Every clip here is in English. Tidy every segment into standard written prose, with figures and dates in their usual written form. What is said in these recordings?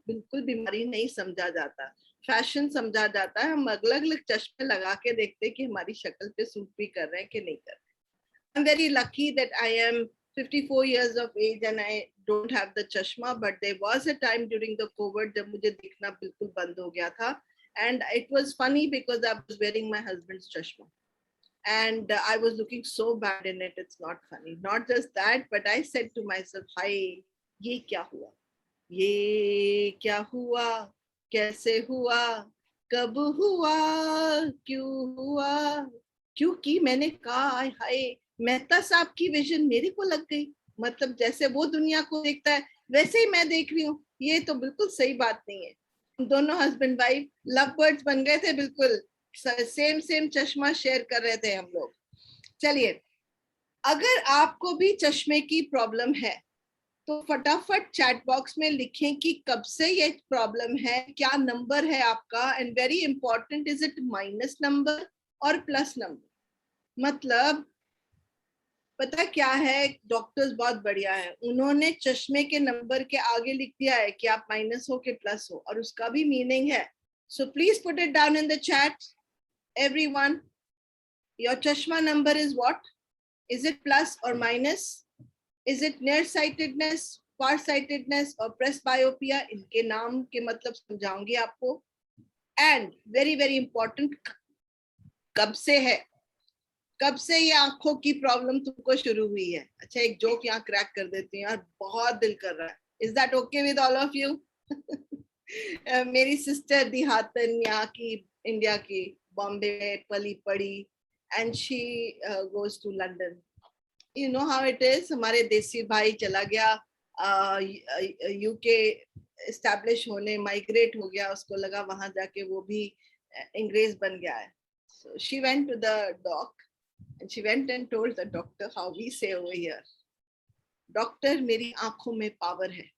बिल्कुल बीमारी नहीं समझा जाता, फैशन समझा जाता है। हम अलग अलग चश्मे लगा के देखते हैं कि हमारी शक्ल पे सूट भी कर रहे हैं कि नहीं कर रहे। I'm very lucky that I am 54 years of age and I don't have the chashma, but there was a time during the COVID जब मुझे दिखना बिल्कुल बंद हो गया था, and it was funny because I was wearing my husband's chashma and I was looking so bad in it. It's not funny. Not just that, but I said to myself, "Hi, ये क्या हुआ? ये क्या हुआ? कैसे हुआ? कब हुआ? क्यों हुआ?" क्योंकि मैंने कहा, हाय, मेहता साहब की विजन मेरे को लग गई। मतलब जैसे वो दुनिया को देखता है वैसे ही मैं देख रही हूँ। ये तो बिल्कुल सही बात नहीं है। दोनों हस्बैंड वाइफ लव बर्ड्स बन गए थे, बिल्कुल सेम चश्मा शेयर कर रहे थे हम लोग। चलिए, अगर आपको भी चश्मे की प्रॉब्लम है तो फटाफट चैट बॉक्स में लिखें कि कब से ये प्रॉब्लम है, क्या नंबर है आपका, and very important, is it minus number और प्लस नंबर। मतलब पता क्या है, डॉक्टर्स बहुत बढ़िया है, उन्होंने चश्मे के नंबर के आगे लिख दिया है कि आप माइनस हो कि प्लस हो, और उसका भी मीनिंग है। So please put it down in the chat everyone, your chashma number is what? Is it plus और minus? Is it near sightedness, far sightedness और प्रेसबायोपिया? इनके नाम के मतलब समझाऊंगी आपको। एंड वेरी वेरी इंपॉर्टेंट, कब से है, कब से ये आंखों की प्रॉब्लम तुमको शुरू हुई है? अच्छा, एक जोक यहाँ क्रैक कर देती हूँ यार, बहुत दिल कर रहा है। Is that okay with all of you? मेरी सिस्टर दिहातन, यहाँ की, इंडिया की, बॉम्बे में पली पड़ी, and she goes to London. You know how it is, हमारे देसी भाई चला गया यूके एस्टैब्लिश होने, माइग्रेट हो गया, उसको लगा वहां जाके वो भी अंग्रेज बन गया है। So she went to the doc and she went and told the doctor how we say over here, doctor मेरी आंखों में पावर है।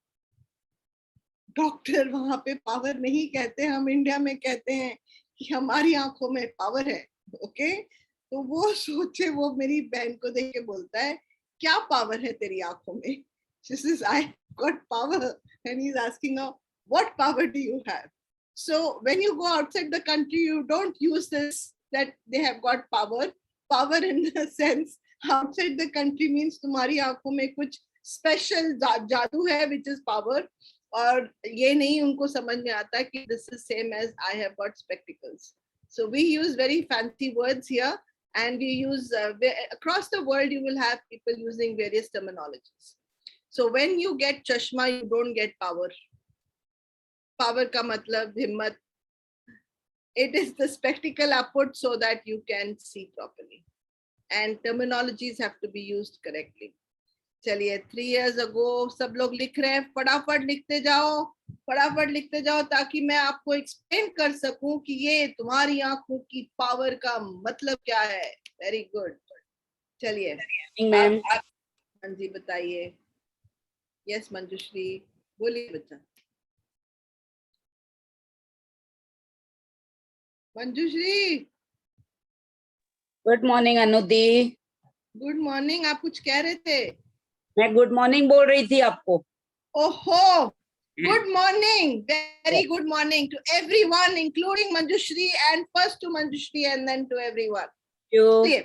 डॉक्टर वहां पे पावर नहीं कहते, हम इंडिया में कहते हैं कि हमारी आंखों में पावर है। ओके, तो वो सोचे, वो मेरी बहन को देख के बोलता है, क्या पावर है तेरी आंखों में? She says, I got power. And he's asking her, what power do you have? So when you go outside the country, you don't use this that they have got power. Power in the sense, outside the country means तुम्हारी आंखों में कुछ special जादू है, which is power. और ये नहीं उनको समझ में आता कि this is same as I have got spectacles. So we use very fancy words here, and we use across the world you will have people using various terminologies. So when you get chashma, you don't get power. Power का मतलब हिम्मत. It is the spectacle are put so that you can see properly, and terminologies have to be used correctly. चलिए, 3 years ago सब लोग लिख रहे हैं, फटाफट लिखते जाओ, फटाफट लिखते जाओ, ताकि मैं आपको एक्सप्लेन कर सकूं कि ये तुम्हारी आंखों की पावर का मतलब क्या है। Very good. चलिए, मैम। हाँ जी, बताइए। यस मंजुश्री, बोलिए बच्चा। Manjushree, good morning Anudi. Good morning. आप कुछ कह रहे थे? मैं गुड मॉर्निंग बोल रही थी आपको। ओहो, good morning, very good morning to everyone, including Manjushri, and first to Manjushri and then to everyone. चलिए,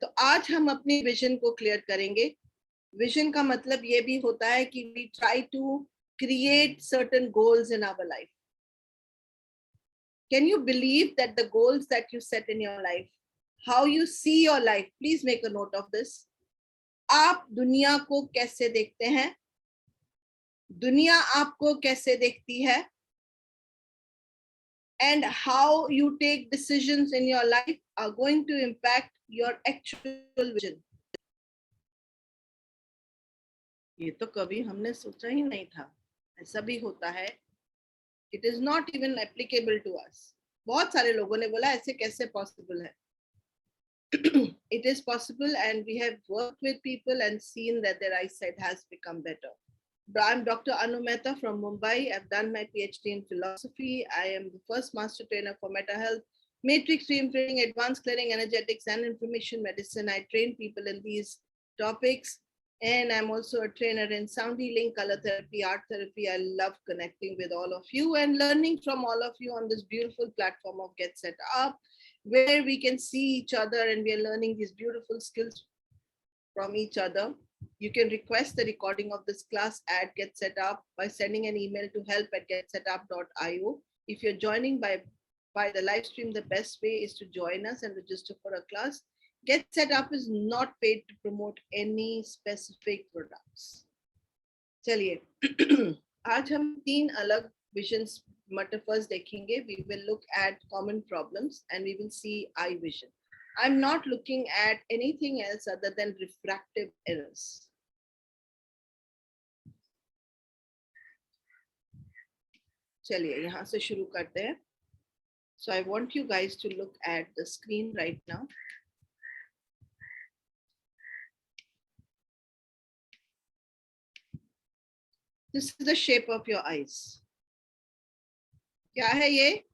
तो आज हम अपनी विजन को क्लियर करेंगे। विजन का मतलब ये भी होता है कि we try to create certain goals in our life. Can you believe that the goals that you set in your life, how you see your life, please make a note of this. आप दुनिया को कैसे देखते हैं, दुनिया आपको कैसे देखती है, and how you take decisions in your life are going to impact your actual vision. ये तो कभी हमने सोचा ही नहीं था, ऐसा भी होता है। It is not even applicable to us. बहुत सारे लोगों ने बोला ऐसे कैसे possible है। It is possible, and we have worked with people and seen that their eyesight has become better. I'm Dr. Anu Mehta from Mumbai. I've done my PhD in philosophy. I am the first master trainer for Meta Health, Matrix Stream Training, Advanced Clearing, Energetics, and Information Medicine. I train people in these topics. And I'm also a trainer in sound healing, color therapy, art therapy. I love connecting with all of you and learning from all of you on this beautiful platform of Get Set Up, where we can see each other and we are learning these beautiful skills from each other. You can request the recording of this class at Get Set Up by sending an email to help@getsetup.io. If you're joining by the live stream, the best way is to join us and register for a class. Get Set Up is not paid to promote any specific products. चलिए आज हम 3 अलग visions metaphors देखेंगे. We will look at common problems and we will see eye vision. I'm not looking at anything else other than refractive errors. चलिए यहाँ से शुरू करते हैं. So I want you guys to look at the screen right now. This is the shape of your eyes. क्या है ये?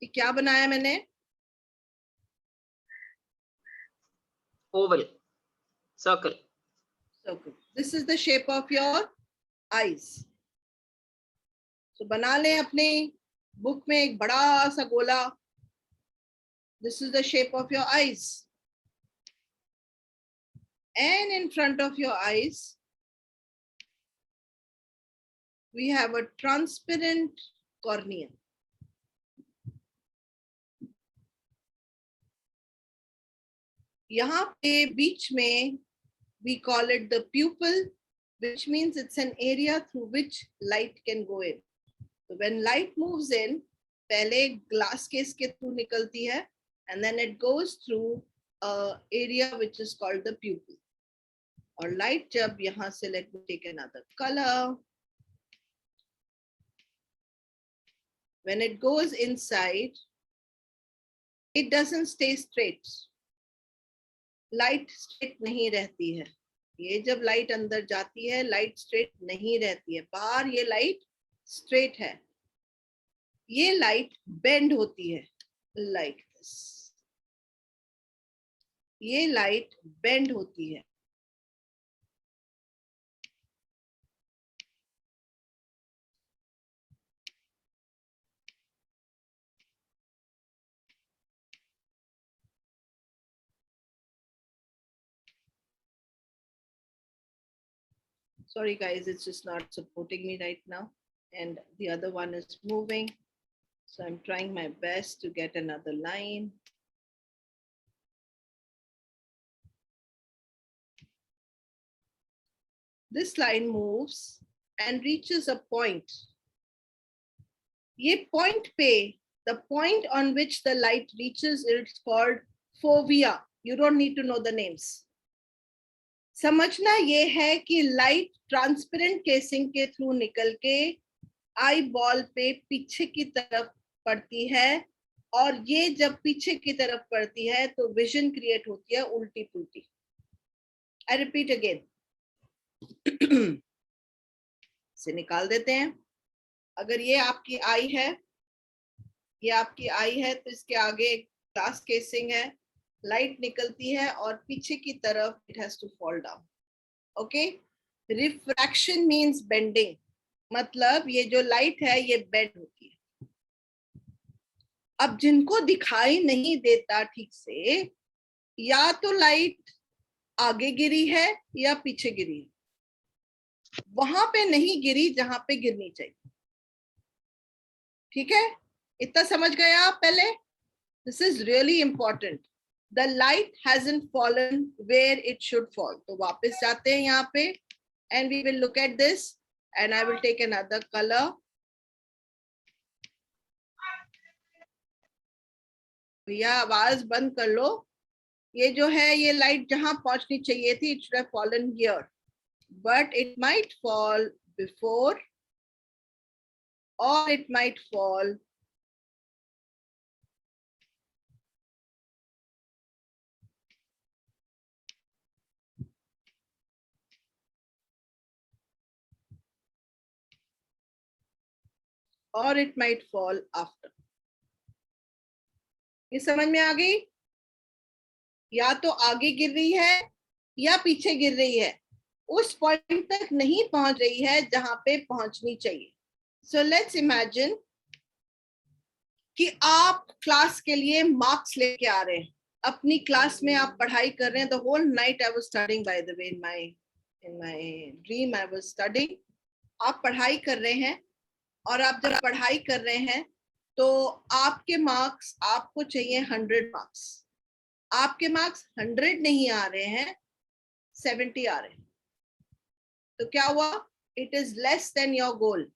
क्या बनाया मैंने? Oval, circle. Circle. This is the shape of your eyes. So बना लें अपने बुक में एक बड़ा सा गोला. This is the shape of your eyes. And in front of your eyes, we have a transparent cornea. यहाँ पे बीच में we call it the pupil, which means it's an area through which light can go in. So when light moves in, पहले glass case के through निकलती है, and then it goes through a area which is called the pupil. और light जब यहाँ से, let me take another color. When it goes inside, it doesn't stay straight. Light straight नहीं रहती है. ये जब light अंदर जाती है, light straight नहीं रहती है. बाहर ये light straight है. ये light bend होती है, like this. ये light bend होती है. Sorry guys, it's just not supporting me right now. And the other one is moving. So I'm trying my best to get another line. This line moves and reaches a point. ये point पे, the point on which the light reaches, it's called fovea. You don't need to know the names. समझना ये है कि light transparent casing के through निकल के eye ball पे पीछे की तरफ पड़ती है, और ये जब पीछे की तरफ पड़ती है तो विजन क्रिएट होती है उल्टी पुल्टी. आई रिपीट अगेन. से निकाल देते हैं. अगर ये आपकी आई है, ये आपकी आई है, तो इसके आगे ग्लास केसिंग है, लाइट निकलती है और पीछे की तरफ it has to fall down. Okay. Refraction means bending. मतलब ये जो लाइट है ये बेंड होती है. अब जिनको दिखाई नहीं देता ठीक से, या तो लाइट आगे गिरी है या पीछे गिरी है. वहां पे नहीं गिरी जहां पे गिरनी चाहिए. ठीक है, इतना समझ गए आप पहले? This is really important. The light hasn't fallen where it should fall. तो वापस जाते हैं यहाँ पे and we will look at this and I will take another color. भैया आवाज बंद कर लो. ये जो है ये लाइट जहां पहुंचनी चाहिए थी, it should have fallen here, but it might fall before or it might fall or it might fall after. ये समझ में आ गई? या तो आगे गिर रही है या पीछे गिर रही है, उस पॉइंट तक नहीं पहुंच रही है जहां पे पहुंचनी चाहिए. सो लेट्स इमेजिन कि आप क्लास के लिए मार्क्स लेके आ रहे हैं. अपनी क्लास में आप पढ़ाई कर रहे हैं. The whole night I was studying, by the way, in my dream I was studying. आप पढ़ाई कर रहे हैं, और आप जब पढ़ाई कर रहे हैं तो आपके मार्क्स, आपको चाहिए 100 मार्क्स. आपके मार्क्स 100 नहीं आ रहे हैं, 70 आ रहे हैं. तो क्या हुआ? It is less than your goal.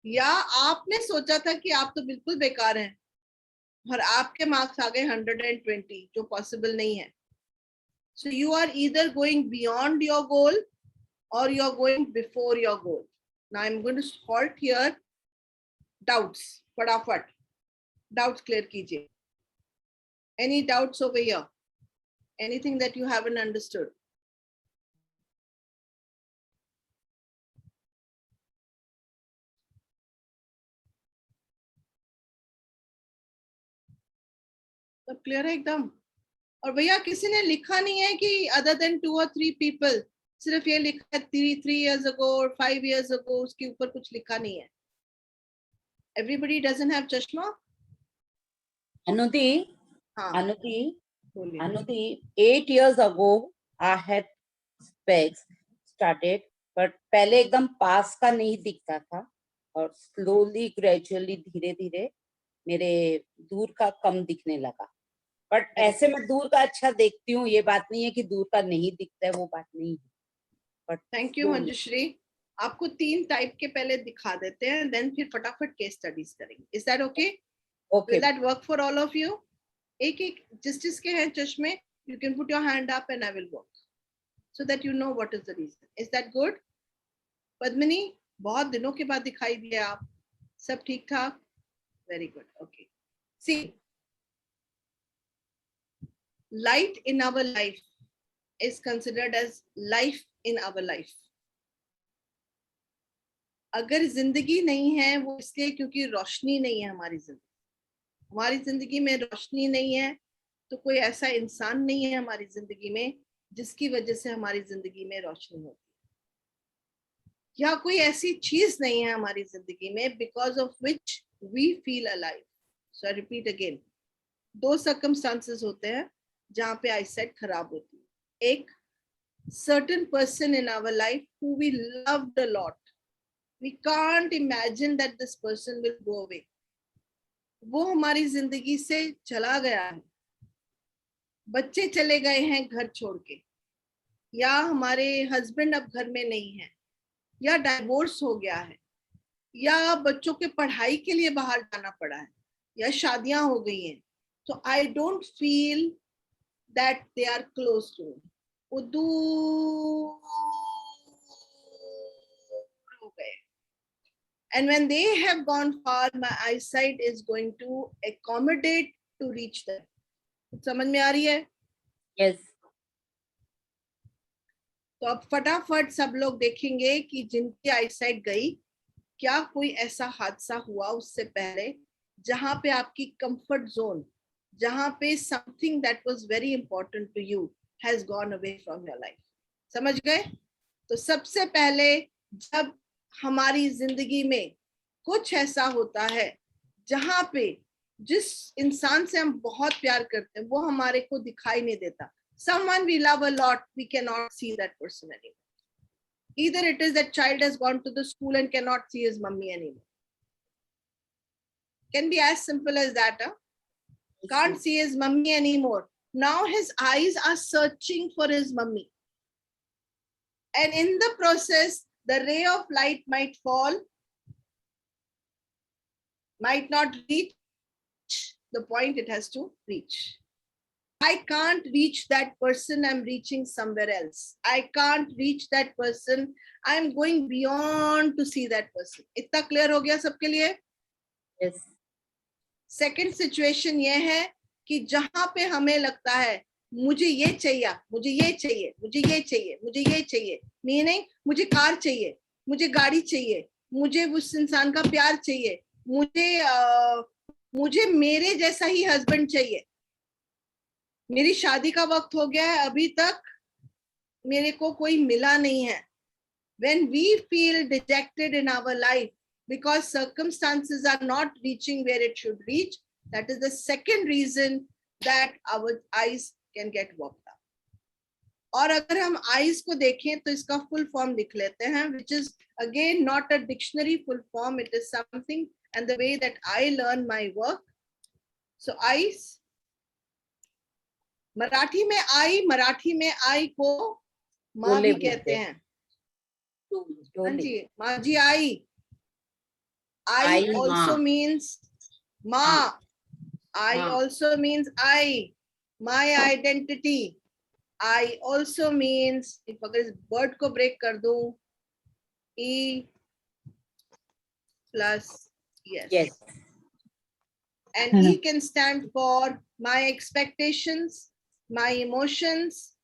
या आपने सोचा था कि आप तो बिल्कुल बेकार हैं और आपके मार्क्स आ गए 120, जो पॉसिबल नहीं है. So you are either going beyond your goal or you're going before your goal. Now I'm going to halt here. Doubts, फटाफट doubts clear कीजिए. Any doubts over here? Anything that you haven't understood? सब clear है एकदम? और भैया किसी ने लिखा नहीं है कि other than 2 or 3 people, सिर्फ ये लिखा है 3 years ago or 5 years ago, उसके ऊपर कुछ लिखा नहीं है. Everybody doesn't have चश्मा? Anuti, हाँ बोलिए. Anuti, 8 years ago, I had specs started, but पहले एकदम पास का नहीं दिखता था और slowly, gradually, धीरे धीरे मेरे दूर का कम दिखने लगा. बट ऐसे मैं दूर का अच्छा देखती हूँ, ये बात नहीं है कि दूर का नहीं दिखता है, वो बात नहीं है. But thank you Manjushri. आपको 3 टाइप के पहले दिखा देते हैं, देन फिर फटाफट केस स्टडीज करेंगे. Is that okay? Okay, will that work for all of you? एक एक जिसके हैं चश्मे, you can put your hand up and I will work so that you know what is the reason. Is that good? Padmini, बहुत दिनों के बाद दिखाई दिया आप. सब ठीक ठाक? Very good. Okay. See, light in our life is considered as life in our life. अगर जिंदगी नहीं है वो इसलिए क्योंकि रोशनी नहीं है हमारी जिंदगी. हमारी जिंदगी में रोशनी नहीं है तो कोई ऐसा इंसान नहीं है हमारी जिंदगी में जिसकी वजह से हमारी जिंदगी में रोशनी होती है. या कोई ऐसी चीज नहीं है हमारी जिंदगी में because of which we feel alive. So I repeat again, 2 circumstances होते हैं जहाँ पे आईसाइट खराब होती है. एक, certain person in our life who we loved a lot. We can't imagine that this person will go away. वो हमारी जिंदगी से चला गया है. बच्चे चले गए हैं घर छोड़ के, या हमारे हस्बैंड अब घर में नहीं है, या डाइवोर्स हो गया है, या बच्चों के पढ़ाई के लिए बाहर जाना पड़ा है, या शादियां हो गई हैं. तो I don't feel that they are close to me. वो दूर हो गए. And when they have gone far, my eyesight is going to accommodate to reach them. समझ में आ रही है? यस. तो अब फटाफट सब लोग देखेंगे कि जिनकी आईसाइट गई, क्या कोई ऐसा हादसा हुआ उससे पहले जहां पे आपकी कंफर्ट जोन, जहां पे something that was very important to you has gone away from your life. समझ गए? तो सबसे पहले जब हमारी जिंदगी में कुछ ऐसा होता है जहां पे जिस इंसान से हम बहुत प्यार करते हैं वो हमारे को दिखाई नहीं देता. Someone we love a lot, we cannot see that person anymore. Either it is that child has gone to the school and cannot see his mummy anymore. Can be as simple as that. Huh? Can't see his mummy anymore. Now his eyes are searching for his mummy. And in the process, the ray of light might fall, might not reach the point it has to reach. I can't reach that person, I'm reaching somewhere else. I can't reach that person, I'm going beyond to see that person. इतना clear हो गया सबके लिए? Yes. Second situation ये है कि जहां पे हमें लगता है मुझे ये चाहिए, मुझे ये चाहिए, मुझे ये चाहिए, मुझे ये चाहिए, मीनिंग मुझे कार चाहिए, मुझे गाड़ी चाहिए, मुझे उस इंसान का प्यार चाहिए, मुझे मेरे जैसा ही हस्बैंड चाहिए. मेरी शादी का वक्त हो गया है, अभी तक मेरे को कोई मिला नहीं है. When we feel dejected in our life because circumstances are not reaching where it should reach, that is the second reason that our eyes can get worked up. और अगर हम eyes को देखें तो इसका full form लिख लेते हैं, which is again not a dictionary full form, it is something and the way that I learn my work. So eyes, Marathi में आई को माँ भी कहते हैं. हाँ जी, माँ जी आई. I also means Ma. I also means I. My identity. I also means, if अगर इस word को break कर दूं, E plus yes. And E can stand for my expectations, my emotions,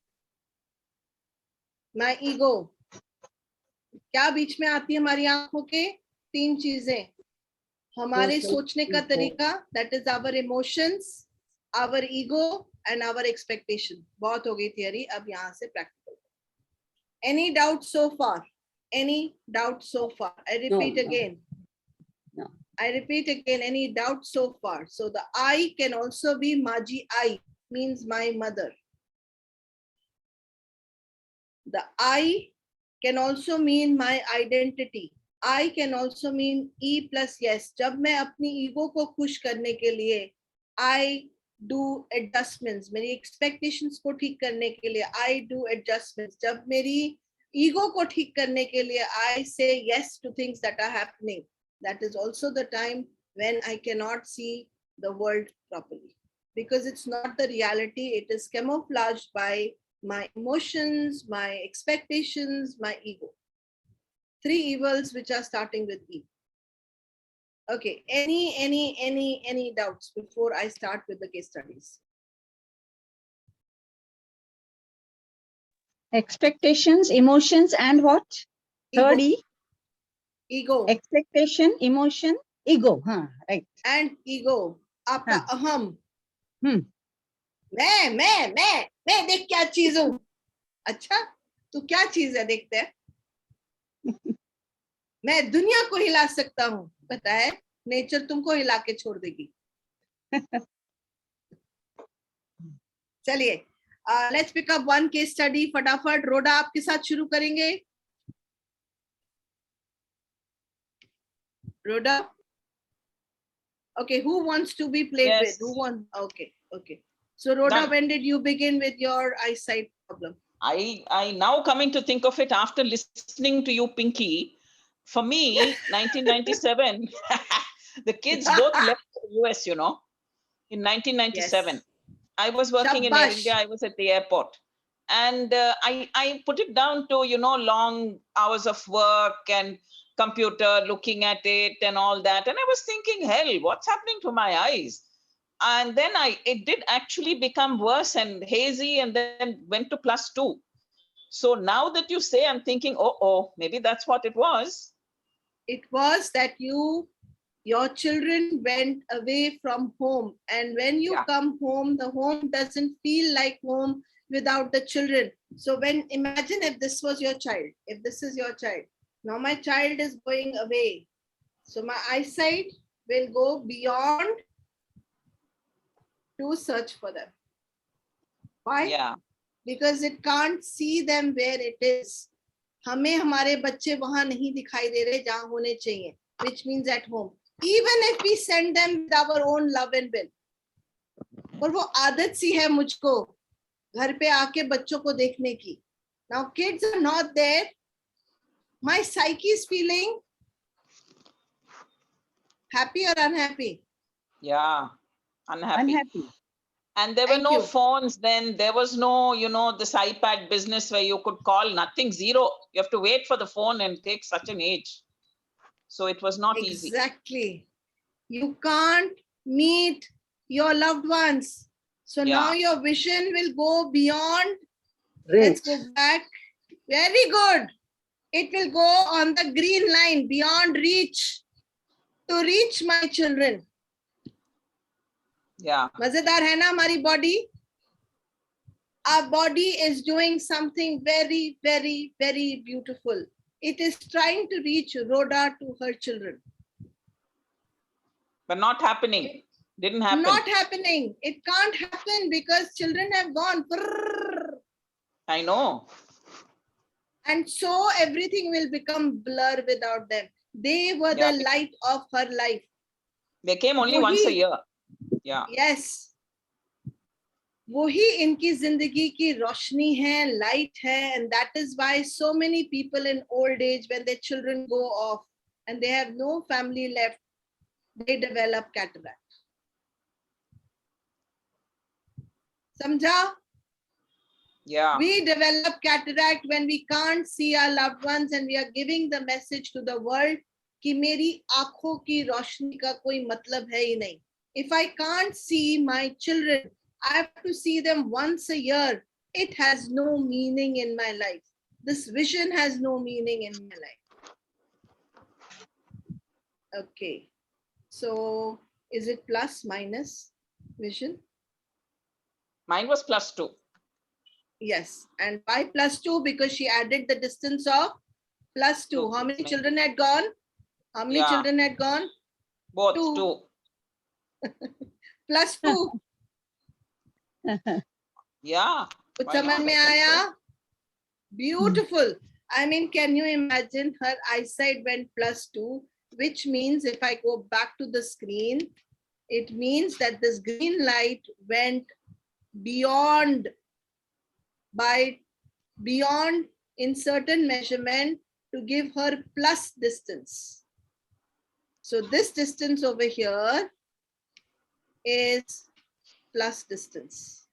my ego. क्या बीच में आती है हमारी आंखों के? 3 चीजें. हमारे सोचने का तरीका, that is our emotions, our ego and our expectation. बहुत हो गई theory, अब यहाँ से practical. Any doubt so far? Any doubt so far? I repeat again. I repeat again, any doubt so far? So the I can also be Maji I, means my mother. The I can also mean my identity. I can also mean E plus yes. जब मैं अपनी ego को खुश करने के लिए I do adjustments, मेरी expectations को ठीक करने के लिए I do adjustments. जब मेरी ego को ठीक करने के लिए I say yes to things that are happening. That is also the time when I cannot see the world properly, because it's not the reality. It is camouflaged by my emotions, my expectations, my ego. 3 evils which are starting with E. Okay, any doubts before I start with the case studies? Expectations, emotions, and what? Third E? Ego. Expectation, emotion, ego. Right. And ego. आपका अहम. मैं देख क्या चीज हूँ. अच्छा, तू क्या चीज है देखते हैं. मैं दुनिया को हिला सकता हूँ. पता है, नेचर तुमको हिला के छोड़ देगी. चलिए, let's pick up one case study फटाफट. रोडा आपके साथ शुरू करेंगे. Rhoda? Okay, who wants to be played with? Who wants? Okay. So Rhoda, when did you begin with your eyesight problem? I now coming to think of it after listening to you, Pinky, for me, 1997, the kids both left the US, in 1997. Yes. I was working in Air India, I was at the airport. And I put it down to, long hours of work and computer, looking at it and all that. And I was thinking, hell, what's happening to my eyes? And then it did actually become worse and hazy, and then went to +2. So now that you say, I'm thinking, maybe that's what it was. It was that your children went away from home. And when you come home, the home doesn't feel like home without the children. So imagine if this was your child, if this is your child. Now my child is going away. So my eyesight will go beyond to search for them. Why? Yeah. Because it can't see them where it is. हमें हमारे बच्चे वहां नहीं दिखाई दे रहे जहां होने चाहिए, which means at home. Even if we send them with our own love and will. और वो आदत सी है मुझको घर पे आके बच्चों को देखने की. Now kids are not there. My psyche is feeling happy or unhappy? Yeah, unhappy. Unhappy. And there were no phones then. There was no, this iPad business where you could call, nothing, zero. You have to wait for the phone, and take such an age. So it was not easy. Exactly. You can't meet your loved ones. So now your vision will go beyond. Let's go back. Very good. It will go on the green line, beyond reach, to reach my children. Yeah. मजेदार है ना हमारी body? Our body is doing something very, very, very beautiful. It is trying to reach Rhoda to her children. But not happening. Didn't happen. Not happening. It can't happen because children have gone. Brrr. I know. And so everything will become blur without them. They were Yeah. the light of her life. They came only once a year. Yeah. Yes. वही इनकी जिंदगी की रोशनी है, light है, and that is why so many people in old age, when their children go off and they have no family left, they develop cataract. समझा? Yeah. We develop cataract when we can't see our loved ones and we are giving the message to the world कि मेरी आंखों की रोशनी का कोई मतलब है ही नहीं. If I can't see my children, I have to see them once a year. It has no meaning in my life. This vision has no meaning in my life. Okay. So is it plus minus vision? Mine was +2. Yes. And why +2? Because she added the distance of +2. How many children had gone? How many Yeah. children had gone? Both Two. 2. +2. Yeah. कुछ Why समझ not? में I think आया? so. Beautiful. I mean, can you imagine her eyesight went +2, which means if I go back to the screen, it means that this green light went beyond in certain measurement to give her plus distance. So this distance over here is plus distance.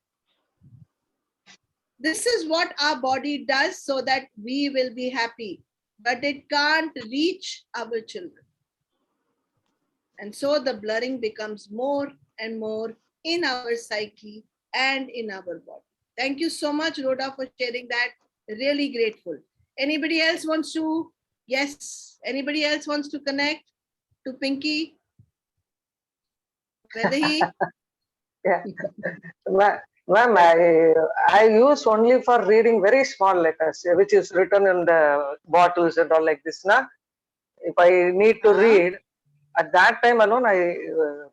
This is what our body does so that we will be happy, but it can't reach our children. And so the blurring becomes more and more in our psyche and in our body. Thank you so much, Rhoda, for sharing that. Really grateful. Anybody else wants to? Yes. Anybody else wants to connect to Pinky? Vaidehi? Yeah. Ma'am, I use only for reading very small letters, which is written in the bottles and all like this. Na? If I need to read, at that time alone, I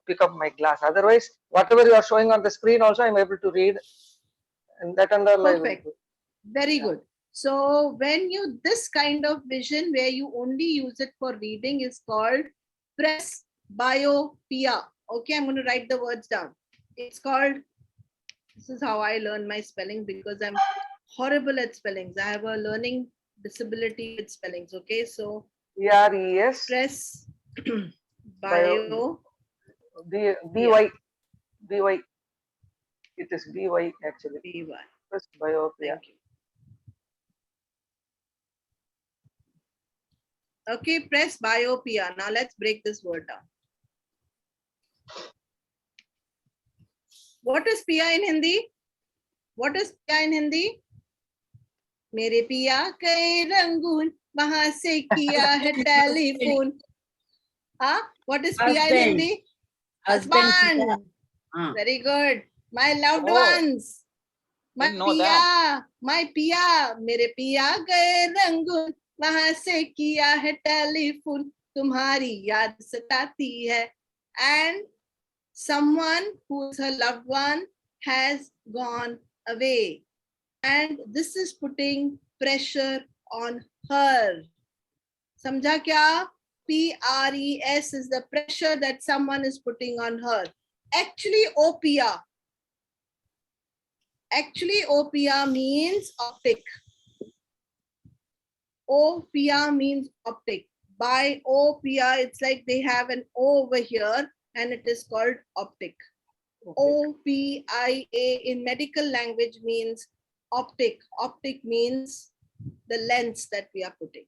pick up my glass. Otherwise, whatever you are showing on the screen also, I'm able to read. And that and all I will Perfect. do. Very good. So when you, this kind of vision where you only use it for reading is called presbyopia. Okay, I'm going to write the words down. It's called, this is how I learn my spelling because I'm horrible at spellings. I have a learning disability with spellings. Okay, so PRES, bio, BY. It is BY actually. BY. Presbyopia. Thank you. Okay, presbyopia. Now let's break this word down. What is पिया in Hindi? What is पिया in Hindi? मेरे पिया के Rangoon वहां से किया है telephone. Huh? What is पिया in Husband. Hindi? Husband. Very good. My loved Oh, ones. My didn't know पिया, that. my पिया, मेरे पिया गए रंगून वहां से किया है टेलीफोन तुम्हारी याद सताती है. And someone who's her loved one has gone away. And this is putting pressure on her. Samjha kya? PRES is the pressure that someone is putting on her. Actually, opia. Actually, opia means optic. Opia means optic. By opia, it's like they have an O over here and it is called optic. OPIA in medical language means optic. Optic means the lens that we are putting.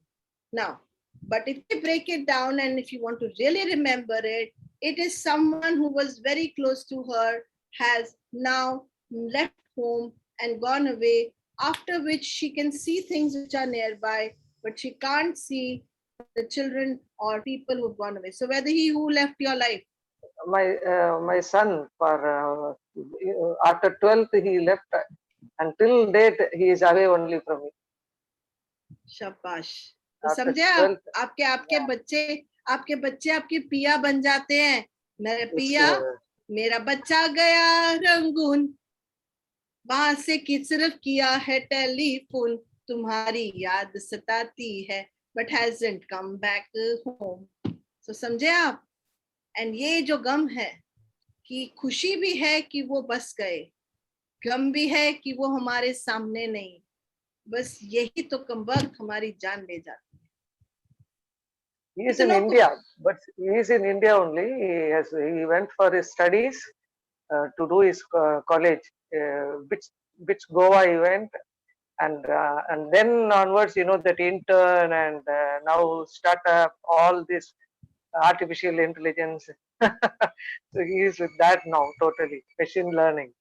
Now, but if you break it down and if you want to really remember it, it is someone who was very close to her, has now left home and gone away, after which she can see things which are nearby, but she can't see the children or people who've gone away. So whether he who left your life, My son, for after 12th, he left Until date, he is away only from me. शाबाश। तो After समझे आप, 12th, आपके बच्चे आपके पिया बन जाते हैं। मेरे it's, पिया, मेरा बच्चा गया रंगून, वहां से कि सिर्फ किया है टेलीफोन, तुम्हारी याद सताती है but hasn't come back home. तो समझे आप। एंड ये जो गम है कि खुशी भी है कि वो बस गए, गम भी है कि वो हमारे सामने नहीं, बस यही तो कमबख्त हमारी जान ले जाती है। he is in इतनों को India, but he is in India only. He went for his studies to do his college, which Goa he went, and then onwards, you know, that intern and now startup, all this artificial intelligence. So he is with that now, totally machine learning.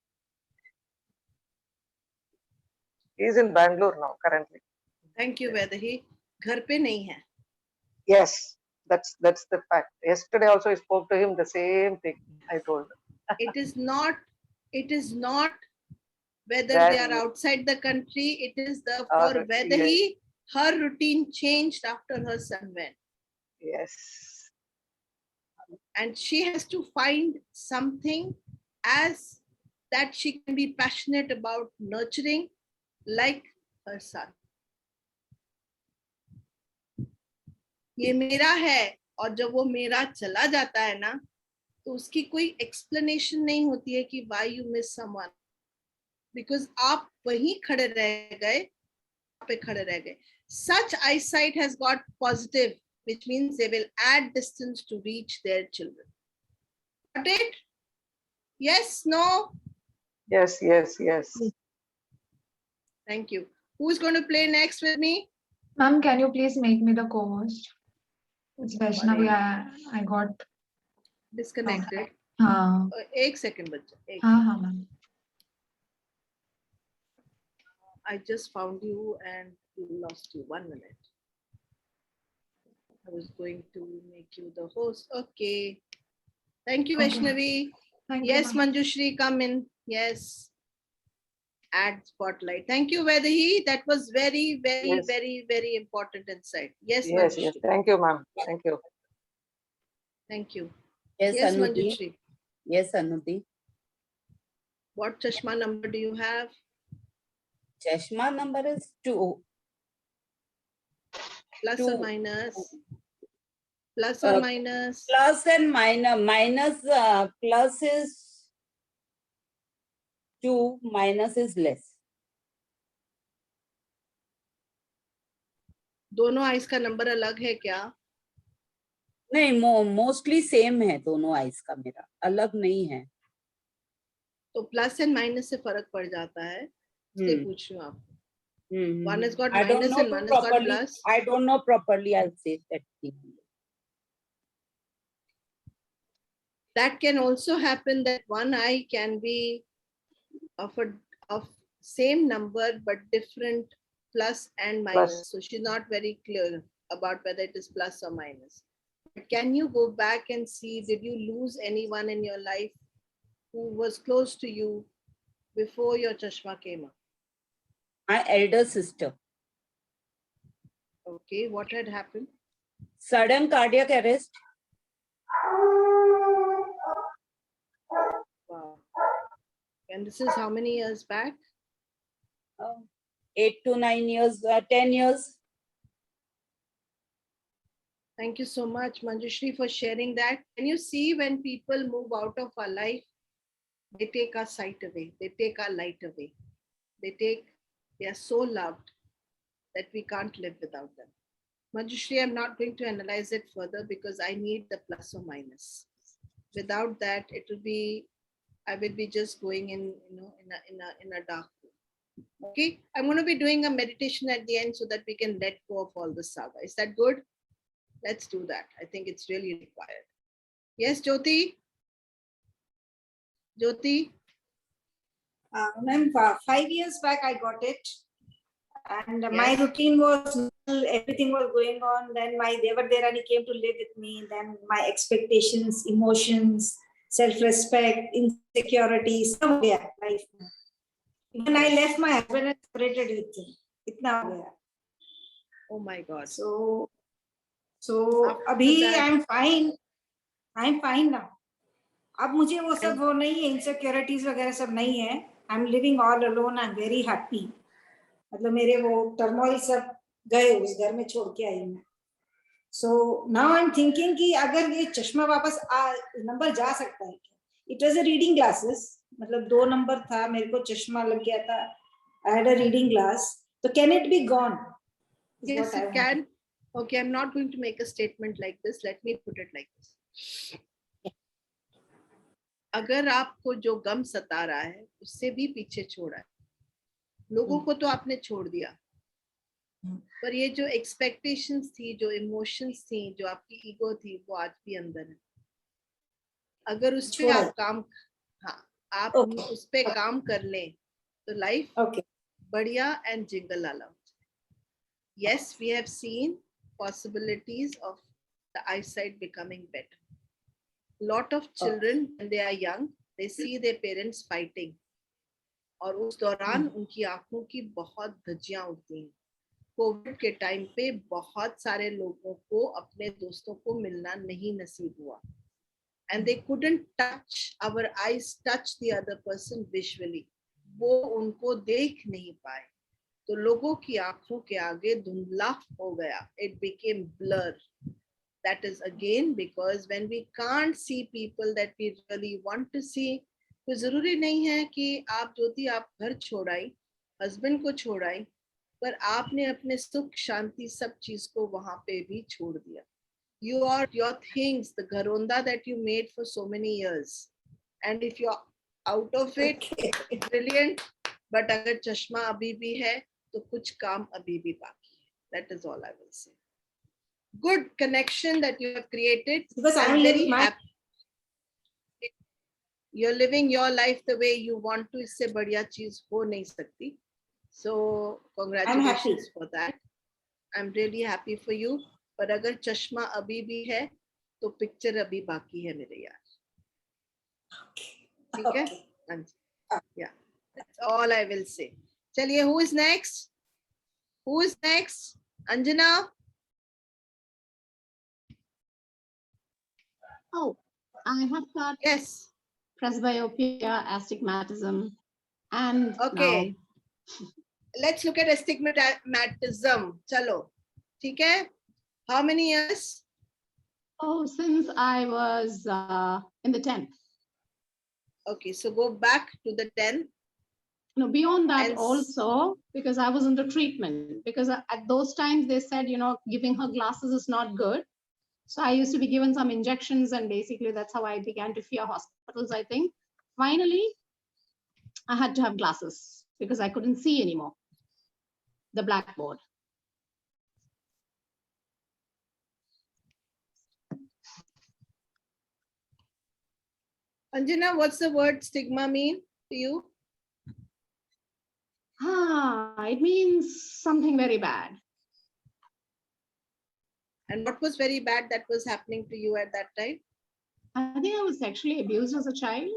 He is in Bangalore now currently. Thank you Vaidehi, घर पे नहीं है। Yes, that's the fact. Yesterday also I spoke to him the same thing. I told him. It is not whether That they are he- outside the country, it is the Ah, for that- Vaidehi, her routine changed after her son went, Yes. and she has to find something as that she can be passionate about nurturing, like her son. ये मेरा है, और जब वो मेरा चला जाता है ना, तो उसकी कोई एक्सप्लेनेशन नहीं होती है कि why you miss someone, because आप वहीं खड़े रह गए, पे खड़े रह गए। Such eyesight has got positive, which means they will add distance to reach their children. Got it? Yes, no? Yes, yes, yes. Thank you. Who's going to play next with me? Ma'am, can you please make me the co-host? It's Vaishnavi. I got Disconnected. हाँ एक second, बच्चा. एक. हाँ ma'am. I just found you and lost you. 1 minute. I was going to make you the host. Okay. Thank you, Okay. Vaishnavi. Thank you, Yes, ma'am. Manjushri, come in. Yes. Add spotlight. Thank you, Vaidehi. That was very, very, Yes. very, very important insight. Yes, Yes, Manjushri. yes. Thank you, ma'am. Thank you. Thank you. Yes, Yes, Anudhi. Manjushri. Yes, Anudhi. What chashma number do you have? Chashma number is 2. Plus Two. or minus? Plus or Uh, minus? Plus and minus, plus is 2, minus is less. दोनों ice का number अलग है क्या? नहीं, mostly same है दोनों ice का, मेरा अलग नहीं है। तो प्लस एंड माइनस से फर्क पड़ जाता है, इसलिए पूछ रही हूँ आपको। One has got I don't minus know and one has got properly. plus. I don't know properly. I'll say that thing. That can also happen, that one eye can be of same number but different plus and minus. Plus. So she's not very clear about whether it is plus or minus. But can you go back and see, did you lose anyone in your life who was close to you before your chashma came up? My elder sister. Okay, what had happened? Sudden cardiac arrest. Wow. And this is how many years back? 8 to 9 years, 10 years. Thank you so much, Manjushri, for sharing that. Can you see when people move out of our life, they take our sight away, they take our light away. They are so loved that we can't live without them. Manjushri, I'm not going to analyze it further because I need the plus or minus. Without that, I will be just going in a dark room. Okay, I'm going to be doing a meditation at the end so that we can let go of all the saga. Is that good? Let's do that. I think it's really required. Yes, Jyoti? Jyoti? Ma'am, 5 years back I got it, and my Yes. routine was everything was going on. Then my Devarderani came to live with me. Then my expectations, emotions, self-respect, insecurity, some life. When I left my husband and separated with him. इतना हो गया. Oh my God. So After अभी that- I'm fine now. अब मुझे वो सब वो नहीं है, insecurities वगैरह सब नहीं है. I'm living all alone. I'm very happy. मतलब मेरे वो टर्मोइल सब गए, उस घर में छोड़ के आई मैं. So now I'm thinking कि अगर ये चश्मा वापस नंबर जा सकता है क्या? It was a reading glasses. मतलब 2 नंबर था, मेरे को चश्मा लग गया था. I had a reading glass. So can it be gone? Is Yes, what I it want. can. Okay, I'm not going to make a statement like this. Let me put it like this. अगर आपको जो गम सता रहा है उससे भी पीछे छोड़ा है, लोगों को तो आपने छोड़ दिया, पर ये जो एक्सपेक्टेशंस थी, जो इमोशंस थी, जो आपकी ईगो थी, वो आज भी अंदर है. अगर उस पे आप काम, हाँ, आप उस पे काम कर लें तो लाइफ Okay. बढ़िया and jingle Lala. Yes, we have seen possibilities of the eyesight becoming better. Lot of children when they are young, they see their parents fighting, और उस दौरान उनकी आंखों की बहुत धज्जियां उठती हैं. कोविड के टाइम पे बहुत सारे लोगों को अपने दोस्तों को मिलना नहीं नसीब हुआ, and they couldn't touch, our eyes touch the other person visually. वो उनको देख नहीं पाए, तो लोगों की आंखों के आगे धुंधला हो गया. It became blur. That is again because when we can't see people that we really want to see, तो जरूरी नहीं है कि आप ज्योति आप घर छोड़ाई, हस्बैंड को छोड़ाई, पर आपने अपने सुख शांति सब चीज को वहां पे भी छोड़ दिया. Your things, the gharonda that you made for so many years, and if you're out of it, it's brilliant. But अगर चश्मा अभी भी है तो कुछ काम अभी भी बाकी है. That is all I will say. Good connection that you have created. Because I'm I'm very living my happy. You're living your life the way you want to. इससे बढ़िया चीज हो नहीं सकती. So congratulations for that. I'm really happy for you. पर अगर चश्मा अभी भी है तो पिक्चर अभी बाकी है मेरे यार. ठीक है? हाँ जी. Yeah, that's all I will say. चलिए, who is next? Who is next? Anjana? Oh, I have got Yes. presbyopia, astigmatism, and Okay. now Let's look at astigmatism. Chalo. ठीक है? How many years? since I was in the 10th. Okay, so go back to the 10. No, beyond that And also, because I was under treatment, because at those times they said, giving her glasses is not good. So I used to be given some injections, and basically that's how I began to fear hospitals, I think. Finally, I had to have glasses because I couldn't see anymore. The blackboard. Anjana, what's the word stigma mean to you? It means something very bad. And what was very bad that was happening to you at that time? I think I was sexually abused as a child.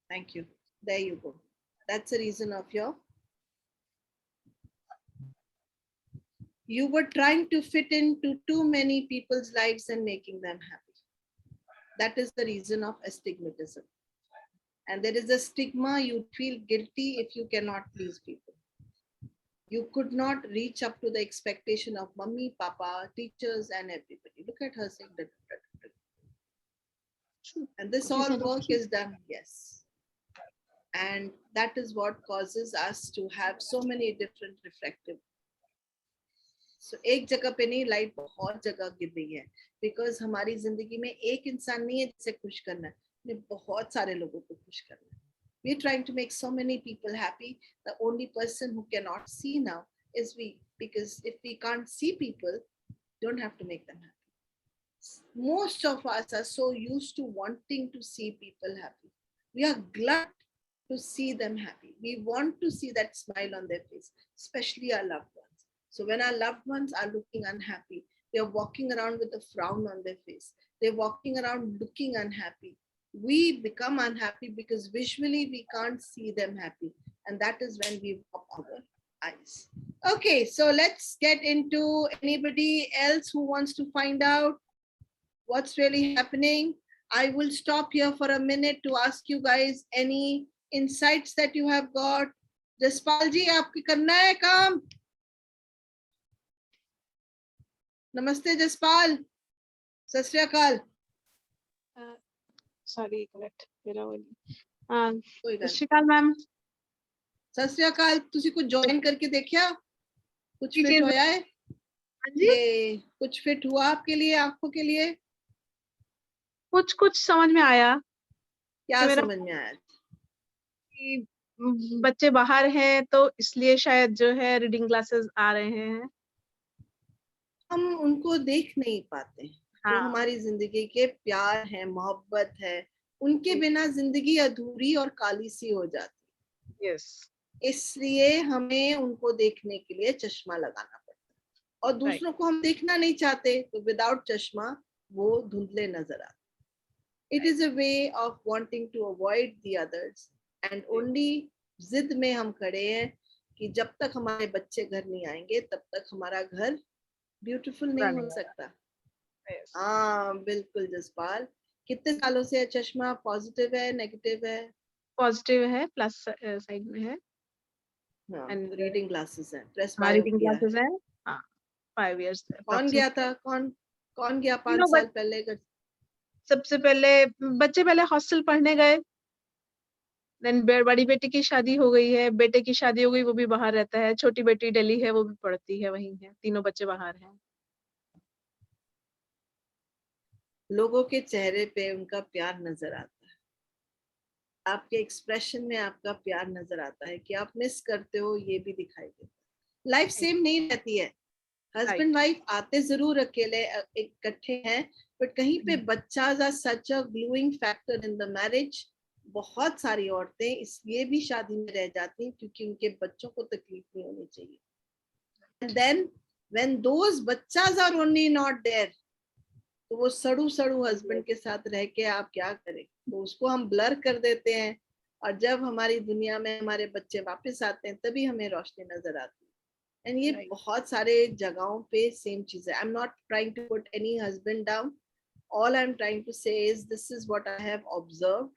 Thank you. There you go. That's the reason of your. You were trying to fit into too many people's lives and making them happy. That is the reason of astigmatism. And there is a stigma, you feel guilty if you cannot please people. You could not reach up to the expectation of mummy, papa, teachers, and everybody. Look at her saying that. And this all work is done, yes. And that is what causes us to have so many different reflective. So एक जगह पे नहीं, light बहुत जगह गिर रही है, because हमारी जिंदगी में एक इंसान नहीं है जिसे खुश करना है, ने बहुत सारे लोगों को खुश करना है. We're trying to make so many people happy. The only person who cannot see now is we, because if we can't see people, don't have to make them happy. Most of us are so used to wanting to see people happy. We are glad to see them happy. We want to see that smile on their face, especially our loved ones. So when our loved ones are looking unhappy, they're walking around with a frown on their face. They're walking around looking unhappy. We become unhappy because visually we can't see them happy. and that is when we pop our eyes. Okay, so let's get into anybody else who wants to find out what's really happening. I will stop here for a minute to ask you guys any insights that you have got. Jaspal जी, आपकी करना है काम? नमस्ते जसपाल, सत श्री अकाल। Sorry correct मेरा वो कोई गल श्रीकाल मैम सत श्री अकाल। तुसी कुछ ज्वाइन करके देखिया, कुछ जी, फिट जी। होया है? हाँ जी ये कुछ फिट हुआ आपके लिए, आंखों के लिए? कुछ कुछ समझ में आया क्या तो मेरा- समझ में आया? कि बच्चे बाहर हैं तो इसलिए शायद जो है रीडिंग क्लासेस आ रहे हैं। हम उनको देख नहीं पाते, जो हाँ हमारी जिंदगी के प्यार है, मोहब्बत है, उनके जी। बिना जिंदगी अधूरी और काली सी हो जाती। यस इसलिए हमें उनको देखने के लिए चश्मा लगाना पड़ता है, और दूसरों को हम देखना नहीं चाहते, तो विदाउट चश्मा वो धुंधले नजर आते। It is a way of wanting to avoid the others, and only जिद में हम खड़े हैं कि जब तक हमारे बच्चे घर नहीं आएंगे तब तक हमारा घर ब्यूटीफुल नहीं हो सकता। हाँ बिल्कुल जसपाल। कितने सालों से चश्मा पॉजिटिव है, नेगेटिव है? पॉजिटिव है, प्लस साइड में है। हाँ, And- रीडिंग क्लासेस है, प्रेस हाँ रीडिंग बायोपिया है। क्लासेस है। हाँ 5 years कौन गया था? कौन गया 5 तीनों साल पहले? सबसे पहले बच्चे पहले हॉस्टल पढ़ने गए, देन बड़ी बेटी की शादी हो गई है, बेटे की शादी हो गई, वो भी बाहर रहता है, छोटी बेटी दिल्ली है, वो भी पढ़ती है वहीं है, तीनों बच्चे बाहर हैं। लोगों के चेहरे पे उनका प्यार नजर आता है, आपके एक्सप्रेशन में आपका प्यार नजर आता है कि आप मिस करते हो, ये भी दिखाई देता है। लाइफ सेम नहीं रहती है। हस्बैंड वाइफ आते जरूर अकेले इकट्ठे हैं, बट कहीं पे बच्चा is such a gluing factor in the marriage. बहुत सारी औरतें इसलिए भी शादी में रह जाती हैं क्योंकि उनके बच्चों को तकलीफ नहीं होनी चाहिए। एंड देन व्हेन दोस बच्चास आर ओनली नॉट देयर, तो वो सड़ू हस्बैंड के साथ रह के आप क्या करें? तो उसको हम ब्लर कर देते हैं, और जब हमारी दुनिया में हमारे बच्चे वापस आते हैं तभी हमें रोशनी नजर आती है। एंड ये बहुत सारे जगहों पे सेम चीज है। I am not trying to put any husband down, all I'm trying to say is this is what I have observed,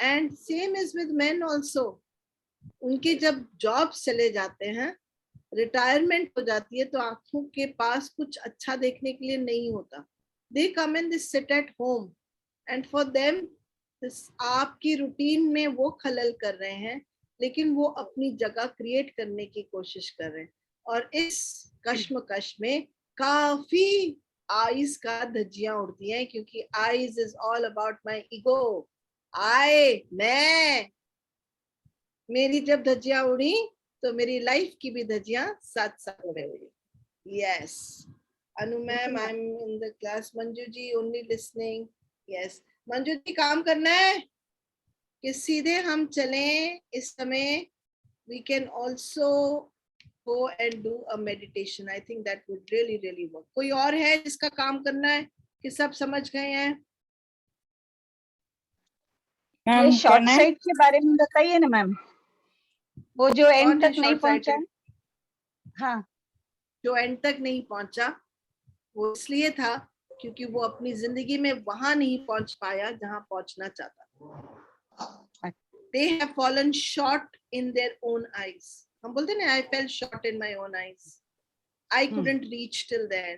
and same is with men also. उनके जब जॉब्स चले जाते हैं, रिटायरमेंट हो जाती है, तो आंखों के पास कुछ अच्छा देखने के लिए नहीं होता। They come and they sit at home, and for them this आपकी रूटीन में वो खलल कर रहे हैं, लेकिन वो अपनी जगह क्रिएट करने की कोशिश कर रहे हैं। और इस कश्मकश में काफी आईज का धज्जियां उड़ती हैं, क्योंकि eyes is all about my ego. मैं मेरी जब धज्जियां उड़ी तो मेरी लाइफ की भी धज्जियां साथ साथ में उड़ी। Yes Anu ma'am, I am in the class. Manju ji only listening. Yes Manju ji, काम करना है कि सीधे हम चलें इस समय? We can also go and do a meditation. I think that would really work. कोई और है जिसका काम करना है कि सब समझ गए हैं? ये शॉर्ट साइड के बारे में बताइए ना मैम, वो जो एंड तक नहीं पहुंचा। हाँ, जो एंड तक नहीं पहुंचा वो इसलिए था क्योंकि वो अपनी जिंदगी में वहां नहीं पहुंच पाया जहां पहुंचना चाहता था। They have fallen short in their own eyes. हम बोलते ना, I fell short in my own eyes. I couldn't reach till there.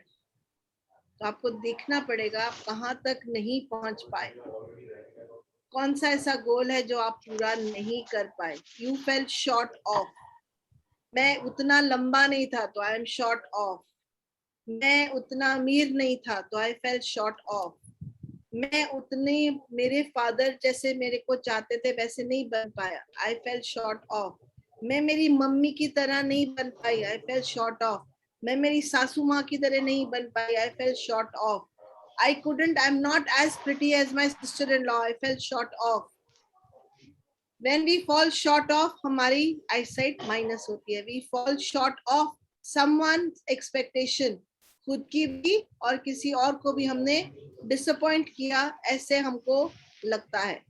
तो आपको देखना पड़ेगा आप कहाँ तक नहीं पहुंच पाए, कौन सा ऐसा गोल है जो आप पूरा नहीं कर पाए। You fell short of. मैं उतना लंबा नहीं था तो I am short of. मैं उतना अमीर नहीं था तो I fell short of. मैं उतने मेरे फादर जैसे मेरे को चाहते थे वैसे नहीं बन पाया, I fell short of. मैं मेरी मम्मी की तरह नहीं बन पाई, I fell short of. मैं मेरी सासू माँ की तरह नहीं बन पाई, I fell short of. I couldn't, I'm not as pretty as my sister-in-law, I fell short of. When we fall short of, हमारी eyesight minus होती है. We fall short of someone's expectation. खुद की भी और किसी और को भी हमने disappoint किया, ऐसे हमको लगता है.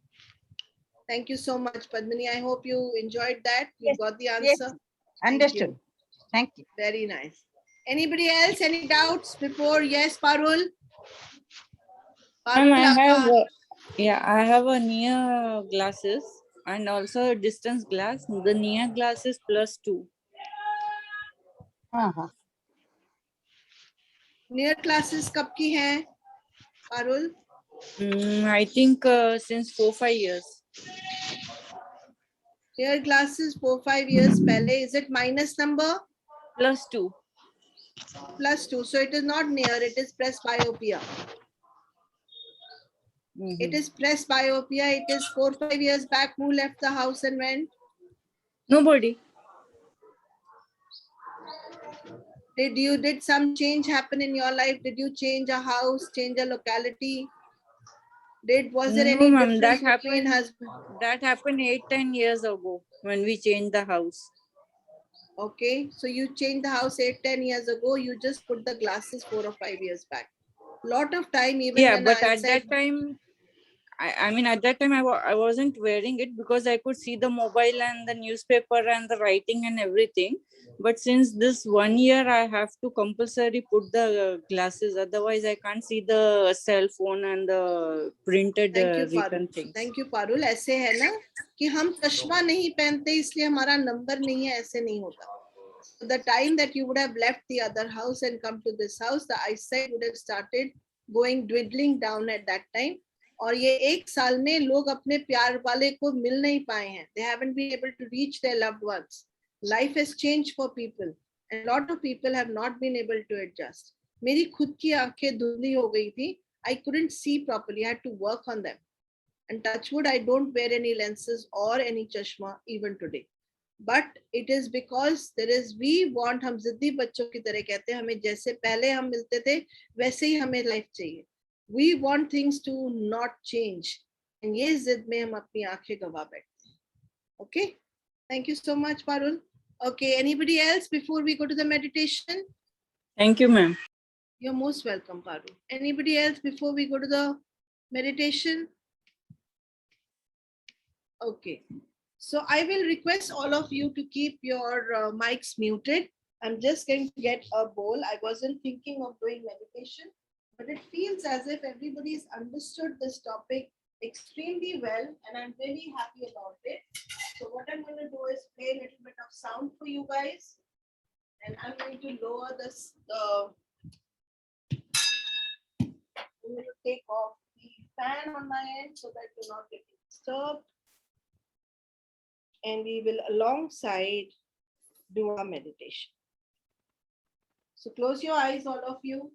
Thank you so much, Padmini. I hope you enjoyed that. You Yes, got the yes. answer. Understood. Thank you. Very nice. Anybody else? Any doubts before? Yes, Parul. Ma'am, I have आपका- I have a near glasses and also a distance glass. The near glass is +2. near classes कब की हैं, Parul? I think since 4-5 years. Near glasses 4-5 years पहले. Is it minus number? +2. +2. So it is not near. It is presbyopia. It is presbyopia. It is 4-5 years back. Who left the house and went? Nobody. Did some change happen in your life? Did you change a house, change a locality? Was there No, any ma'am, difference between husband? That happened 8-10 years ago when we changed the house. Okay, so you changed the house 8-10 years ago. You just put the glasses 4 or 5 years back. Lot of time, even Yeah, when but I at said, that time, I mean, at that time, I wasn't wearing it because I could see the mobile and the newspaper and the writing and everything. But since this 1 year, I have to compulsory put the glasses. Otherwise, I can't see the cell phone and the printed thank you, written Parul. things. Thank you, Parul. ऐसे है ना कि हम चश्मा नहीं पहनते इसलिए हमारा नंबर नहीं है, ऐसे नहीं होता. The time that you would have left the other house and come to this house, the eyesight would have started going dwindling down at that time. और ये 1 साल में लोग अपने प्यार वाले को मिल नहीं पाए हैं. They haven't been able to reach their loved ones. Life has changed for people, and a lot of people have not been able to adjust. मेरी खुद की आंखें धुंधली हो गई थी. I couldn't see properly. I had to work on them. And touch wood, I don't wear any lenses or any chashma even today. But it is because we want, हम जिद्दी बच्चों की तरह कहते हैं, हमें जैसे पहले हम मिलते थे वैसे ही हमें लाइफ चाहिए. We want things to not change, and ये जिद में हम अपनी आंखें गवा बैठते हैं. Okay, thank you so much, Parul. Okay, anybody else before we go to the meditation? Thank you, ma'am. You're most welcome, Parul. Anybody else before we go to the meditation? Okay. So I will request all of you to keep your mics muted. I'm just going to get a bowl. I wasn't thinking of doing meditation, but it feels as if everybody's understood this topic extremely well, and I'm really happy about it. So what I'm going to do is play a little bit of sound for you guys, and I'm going to lower this. I'm going to take off the fan on my end so that you're not getting disturbed. And we will alongside do our meditation. So close your eyes, all of you.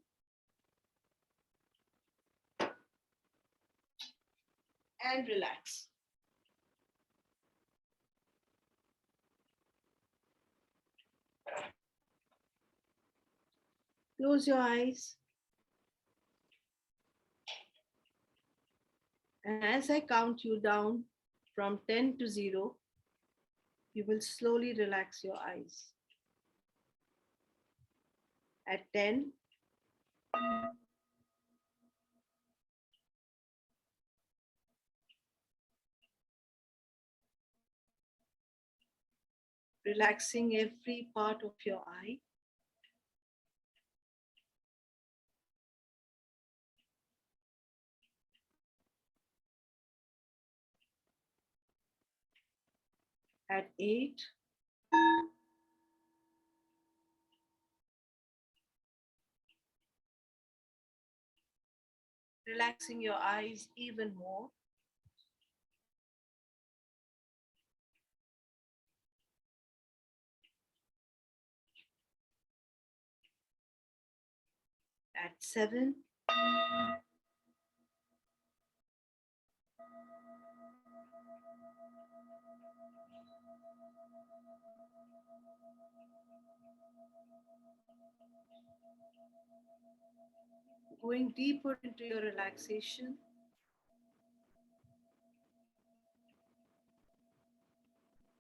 And relax. Close your eyes. And as I count you down from 10 to 0, you will slowly relax your eyes. At 10, relaxing every part of your eye. At 8, relaxing your eyes even more. At 7, going deeper into your relaxation.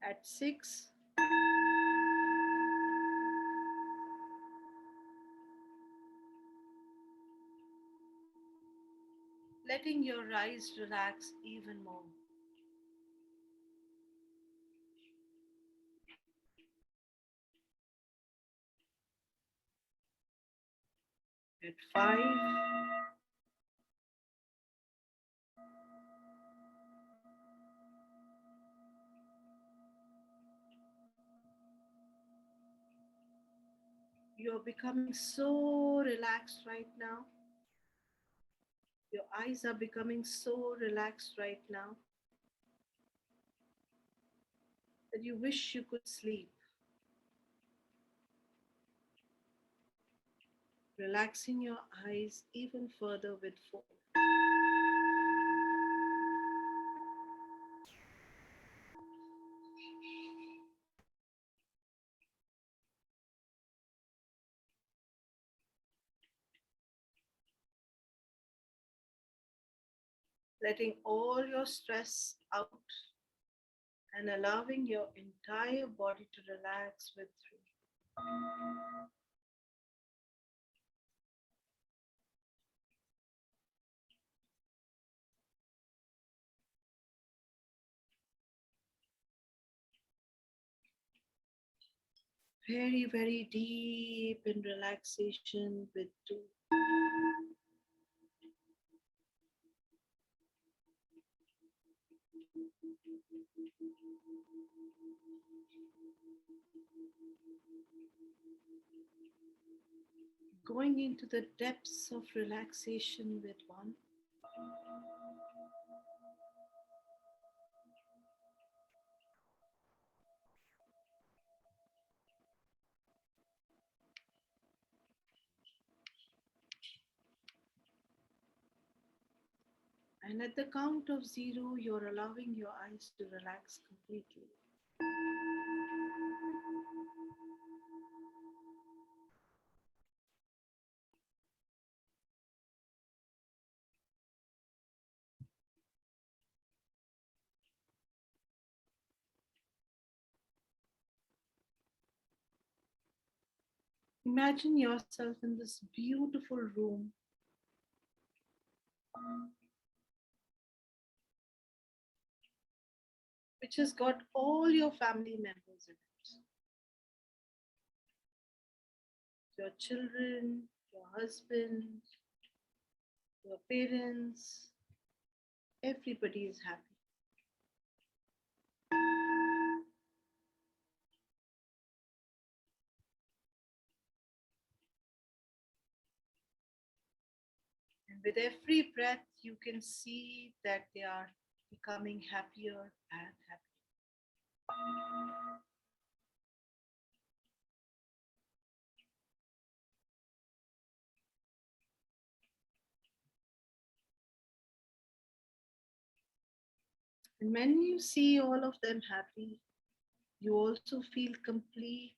At 6, letting your eyes relax even more. at 5, you're becoming so relaxed right now. Your eyes are becoming so relaxed right now that you wish you could sleep. Relaxing your eyes even further with 4. Letting all your stress out and allowing your entire body to relax with 3. Very, very deep in relaxation with 2. Going into the depths of relaxation with 1. And at the count of 0, you're allowing your eyes to relax completely. Imagine yourself in this beautiful room. Which has got all your family members in it. Your children, your husband, your parents, everybody is happy. And with every breath, you can see that they are becoming happier and happier. And when you see all of them happy, you also feel complete.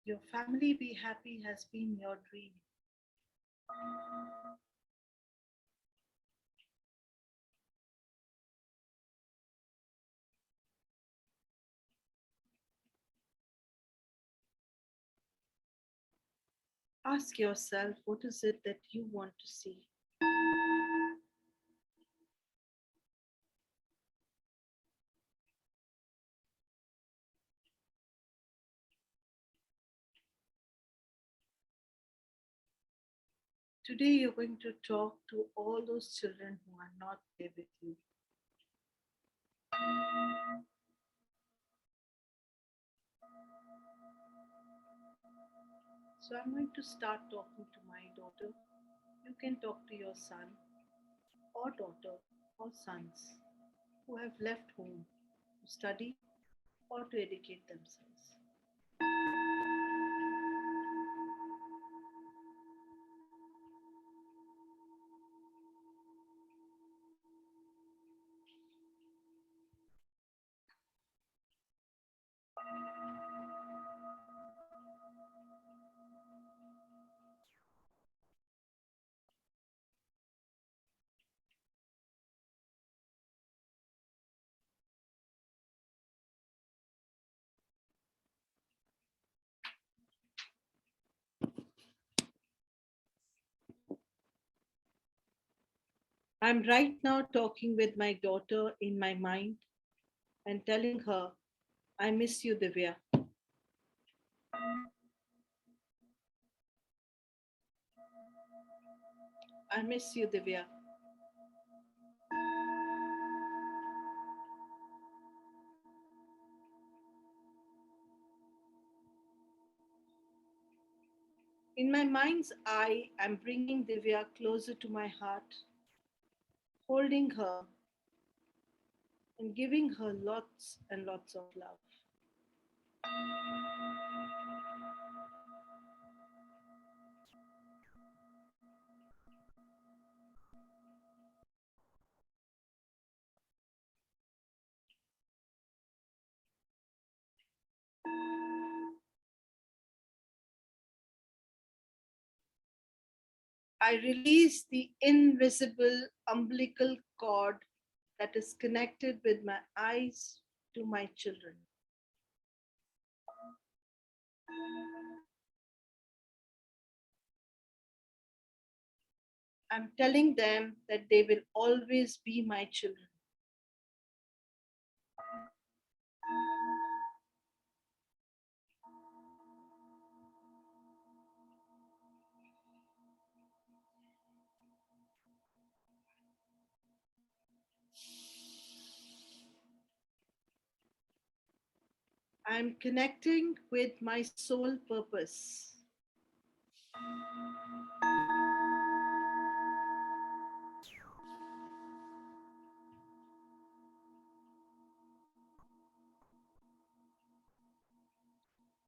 Your family be happy has been your dream. Ask yourself, what is it that you want to see? Today you're going to talk to all those children who are not there with you. So I'm going to start talking to my daughter. You can talk to your son or daughter or sons who have left home to study or to educate themselves. I'm right now talking with my daughter in my mind and telling her, I miss you, Divya. I miss you, Divya. In my mind's eye, I'm bringing Divya closer to my heart, holding her and giving her lots and lots of love. I release the invisible umbilical cord that is connected with my eyes to my children. I'm telling them that they will always be my children. I'm connecting with my soul purpose.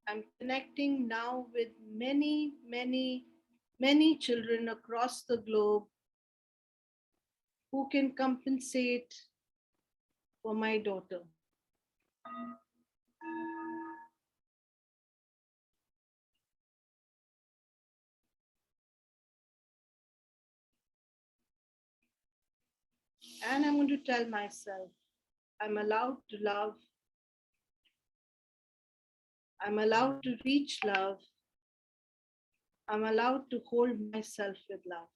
I'm connecting now with many, many, many children across the globe who can compensate for my daughter. And I'm going to tell myself, I'm allowed to love. I'm allowed to reach love. I'm allowed to hold myself with love.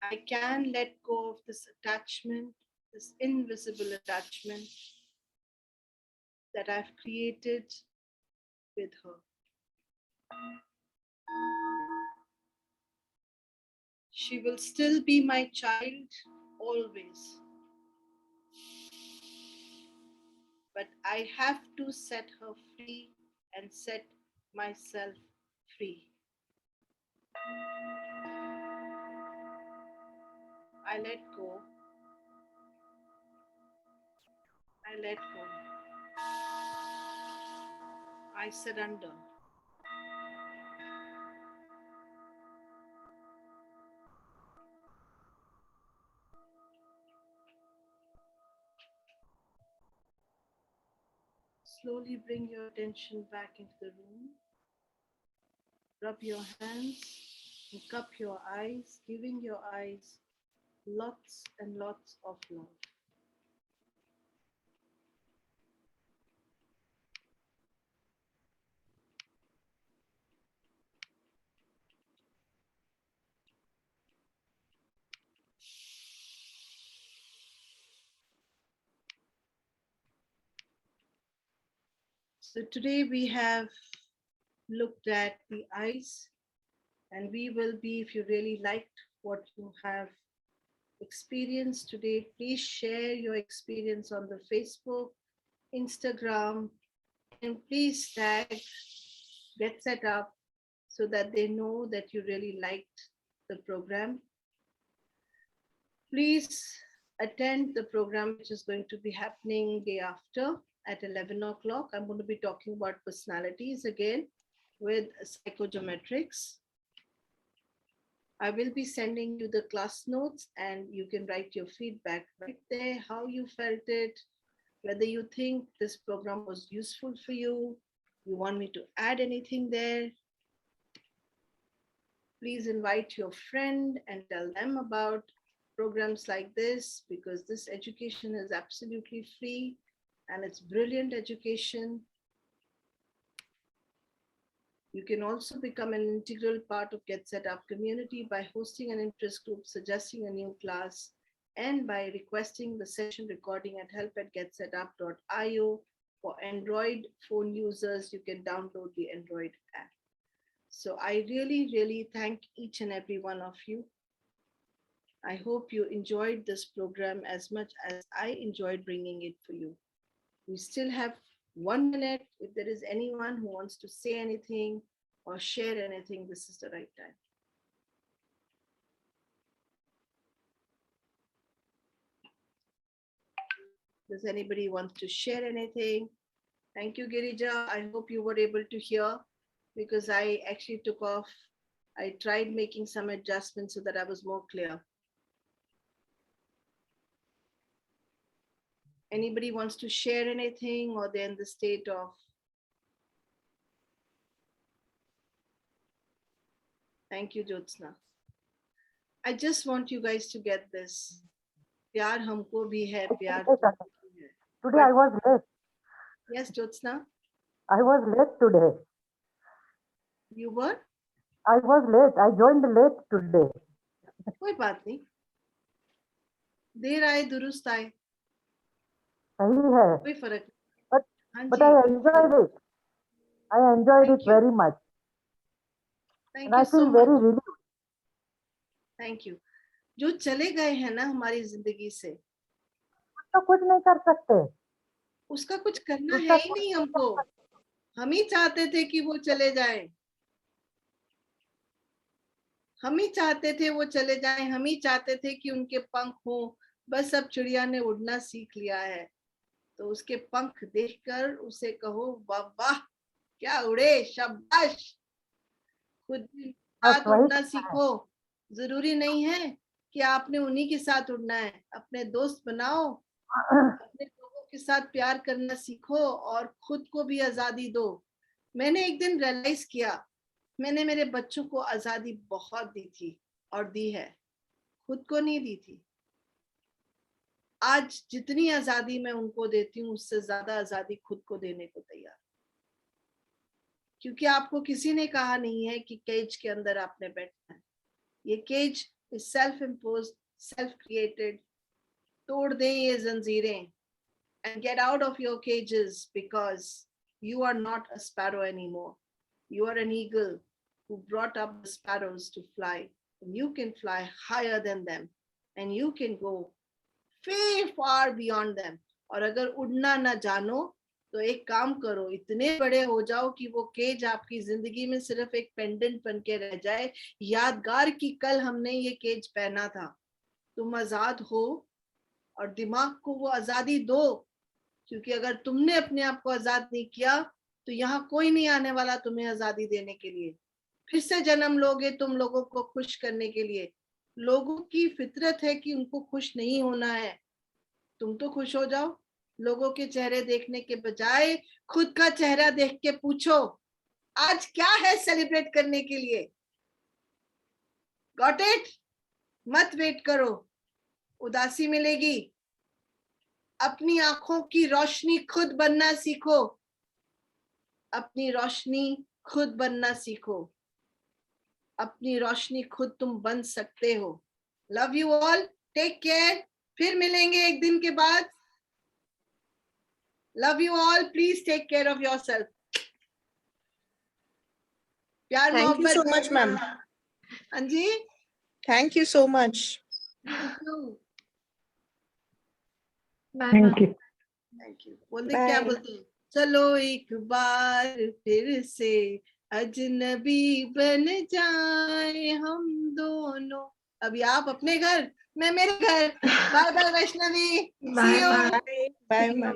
I can let go of this attachment, this invisible attachment that I've created with her. She will still be my child always. But I have to set her free and set myself free. I let go. I let go. I surrender. Slowly bring your attention back into the room. Rub your hands and cup your eyes, giving your eyes lots and lots of love. So today we have looked at the eyes, and we will be, if you really liked what you have experienced today, please share your experience on the Facebook, Instagram, and please tag Get Set Up so that they know that you really liked the program. Please attend the program, which is going to be happening day after at 11 o'clock. I'm going to be talking about personalities again with psychogeometrics. I will be sending you the class notes and you can write your feedback right there, how you felt it, whether you think this program was useful for you, you want me to add anything there. Please invite your friend and tell them about programs like this, because this education is absolutely free and it's brilliant education. You can also become an integral part of Get Set Up community by hosting an interest group, suggesting a new class, and by requesting the session recording at help@getsetup.io. For Android phone users, you can download the Android app. So I really, really thank each and every one of you. I hope you enjoyed this program as much as I enjoyed bringing it for you. We still have 1 minute. If there is anyone who wants to say anything or share anything, this is the right time. Does anybody want to share anything? Thank you, Girija. I hope you were able to hear, because I actually took off. I tried making some adjustments so that I was more clear. Anybody wants to share anything, or they're in the state of? Thank you, Jyotsna. I just want you guys to get this. प्यार हमको भी है, प्यार तुमको भी है. Today I was late. Yes, Jyotsna, I was late today. you were? I was late. I joined late today. कोई बात नहीं. देर आए दुरुस्त आए, सही है. कोई फर्क नहीं. But हाँ but ji. I enjoyed it. I enjoyed Thank it you. very much. Thank And I you so feel very much. relieved. Thank you. जो चले गए हैं ना हमारी जिंदगी से, तो कुछ नहीं कर सकते. उसका कुछ करना उसका है ही नहीं हमको. हम ही चाहते थे कि वो चले जाएं. हम ही चाहते थे वो चले जाएं. हम ही चाहते थे कि उनके पंख हो. बस अब चिड़िया ने उड़ना सीख लिया है, तो उसके पंख देखकर उसे कहो वाह वाह क्या उड़े, शाबाश. खुद भी साथ वही उड़ना सीखो. जरूरी नहीं है कि आपने उन्हीं के साथ उड़ना है. अपने दोस्त बनाओ, अपने लोगों के साथ प्यार करना सीखो और खुद को भी आजादी दो. मैंने एक दिन रियलाइज किया, मैंने मेरे बच्चों को आजादी बहुत दी थी और दी है, खुद को नहीं दी थी. आज जितनी आजादी मैं उनको देती हूँ, उससे ज्यादा आजादी खुद को देने को तैयार. क्योंकि आपको किसी ने कहा नहीं है कि केज के अंदर आपने बैठना है. ये cage is self imposed, self created. तोड़ दें ये जंजीरें and get out of your cages, because you are not a sparrow anymore. You are an eagle who brought up the sparrows to fly, and you can fly higher than them, and you can go way far beyond them. और अगर उड़ना ना जानो तो एक काम करो, इतने बड़े हो जाओ कि वो केज आपकी जिंदगी में सिर्फ एक पेंडेंट बन के रह जाए, यादगार कि कल हमने ये केज पहना था. तुम आजाद हो और दिमाग को वो आजादी दो, क्योंकि अगर तुमने अपने आप को आजाद नहीं किया तो यहाँ कोई नहीं आने वाला तुम्हें आजादी देने के लिए. फिर से जन्म लोगे तुम लोगों को खुश करने के लिए. लोगों की फितरत है कि उनको खुश नहीं होना है. तुम तो खुश हो जाओ. लोगों के चेहरे देखने के बजाय खुद का चेहरा देख के पूछो, आज क्या है सेलिब्रेट करने के लिए. Got it? मत वेट करो, उदासी मिलेगी. अपनी आंखों की रोशनी खुद बनना सीखो. अपनी रोशनी खुद बनना सीखो. अपनी रोशनी खुद तुम बन सकते हो. Love you all. Take care. फिर मिलेंगे एक दिन के बाद. Love you all. Please take care of yourself. प्यार Thank you so much, ma'am. हाँ जी. Thank you so much. Thank you. Thank you. Thank you. बोलते क्या Bye. बोलते हैं? चलो एक बार फिर से अजनबी बन जाए हम दोनों. अभी आप अपने घर, मैं मेरे घर. Bye bye Vaishnavi. Bye See you. bye. Bye, ma'am.